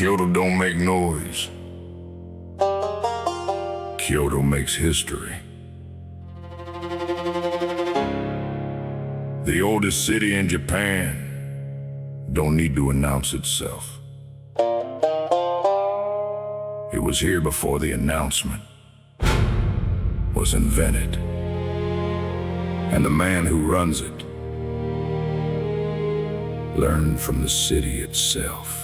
Kyoto don't make noise. Kyoto makes history. The oldest city in Japan don't need to announce itself. It was here before the announcement was invented. And the man who runs it learned from the city itself.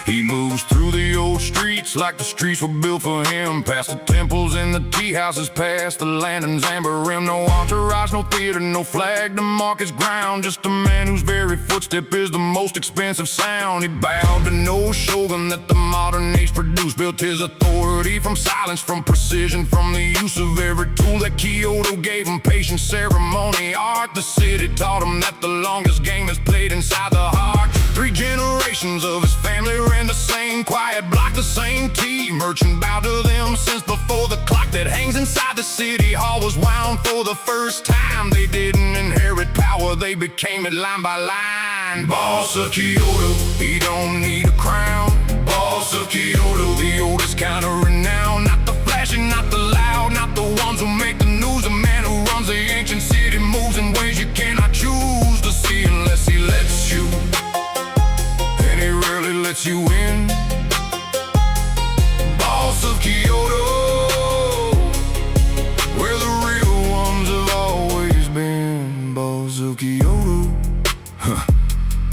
He moves through the old streets like the streets were built for him. Past the temples and the teahouses, past the landing's amber rim. No entourage, no theater, no flag to mark his ground. Just a man whose very footstep is the most expensive sound. He bowed to no shogun that the modern age produced. Built his authority from silence, from precision, from the use of every tool that Kyoto gave him. Patience, ceremony, art. The city taught him that the longest game is played inside the heart. 3 generations of his family ran the same quiet block, the same tea merchant bowed to them since before the clock that hangs inside the city hall was wound. For the first time, they didn't inherit power, they became it line by line. Boss of Kyoto, he don't need a crown. Boss of Kyoto, the oldest kind of renown. Not the flashy, not the loud, not the ones who make the news. The man who runs the ancient city moves in ways you cannot choose to see unless he lets you. And he rarely lets you in. Boss of Kyoto, where the real ones have always been. Boss of Kyoto.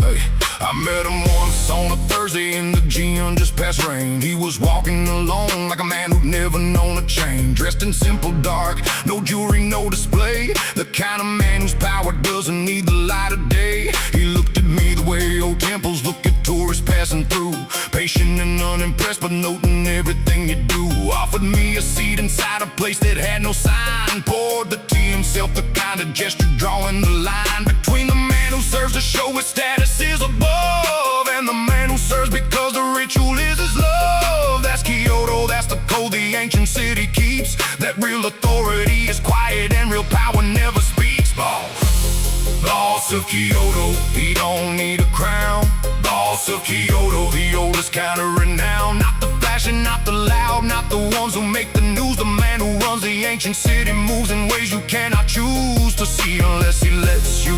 Hey, I met him once on a Thursday in the gym just past rain. He was walking alone like a man who'd never known a change. Dressed in simple dark, no jewelry, no display. The kind of man whose power doesn't need the light of day. He looked at me the way old temples look at tourists passing through. Patient and unimpressed, but noting everything you do. Offered me a seat inside a place that had no sign. Poured the tea himself, the kind of gesture drawing the line between the man who serves to show his status is above and the man who serves because the ritual is his love. That's Kyoto, that's the code the ancient city keeps. That real authority is quiet and real power never speaks. Boss of Kyoto, he don't need a crown. Boss of Kyoto, the oldest kind of renown. Not the flashy, not the loud, not the ones who make the news. The man who runs the ancient city moves in ways you cannot choose to see unless he lets you.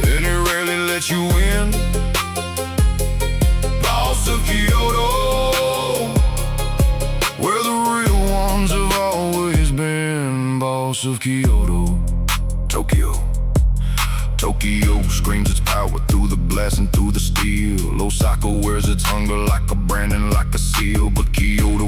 And he rarely lets you in. Boss of Kyoto, where the real ones have always been. Boss of Kyoto. Tokyo screams its power through the glass and through the steel. Osaka wears its hunger like a brand and like a seal. But Kyoto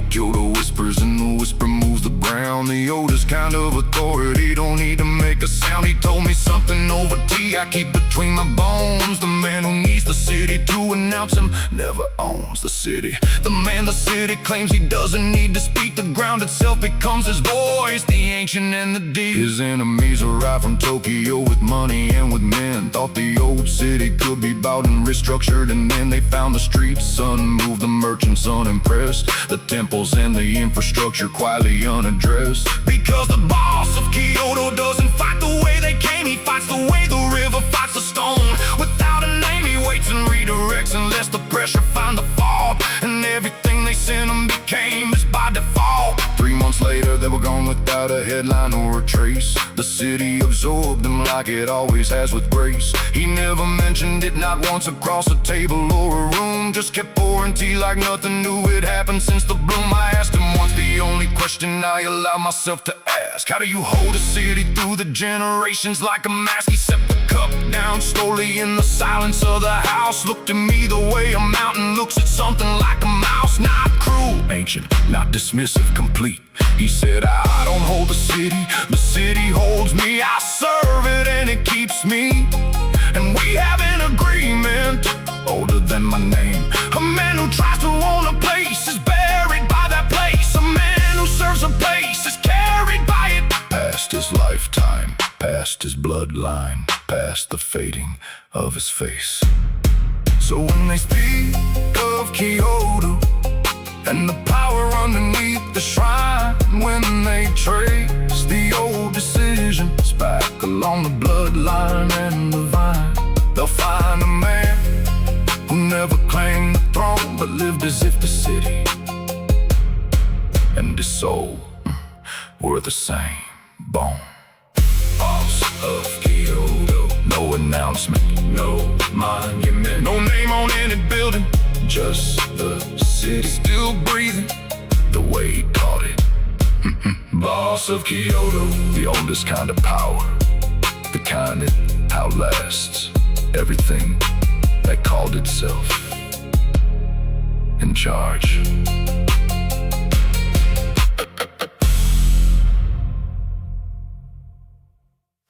whispers and the whisper moves the ground. The oldest kind of authority don't need to make a sound. He told me something over tea I keep between my bones. The man who needs the city to announce him never owns the city. The man the city claims he doesn't need to speak. The ground itself becomes his voice, the ancient and the deep. His enemies arrive from Tokyo with money and with men. Thought the old city could be bought and restructured, and then they found the streets unmoved, the merchants unimpressed, the temples and the infrastructure quietly unaddressed. Because the boss of Kyoto doesn't fight the way they came, he fights the way the river fights the stone. Without a name he waits and redirects and lets the pressure find the fault. And everything they sent him became his by default. 3 months later they were gone without a headline or a trace. The city absorbed them like it always has with grace. He never mentioned it, not once across a table or a room. Just kept pouring tea like nothing new had happened since the bloom. I asked him once, the only question I allow myself to ask: how do you hold a city through the generations like a mask? He set the cup down slowly in the silence of the house. Looked at me the way a mountain looks at something like a mouse. Not cruel, ancient, not dismissive, complete. He said, I don't hold the city holds me. I serve it and it keeps me. And we have an agreement older than my name. A man who tries to own a place is buried by that place. A man who serves a place is carried by it. Past his lifetime, past his bloodline, past the fading of his face. So when they speak of Kyoto and the power underneath the shrine, when they trace the old along the bloodline and the vine. They'll find a man who never claimed the throne, but lived as if the city and his soul were the same bone. Boss of Kyoto, no announcement, no monument, no name on any building, just the city still breathing the way he taught it. Boss of Kyoto, the oldest kind of power, the kind that outlasts everything that called itself in charge.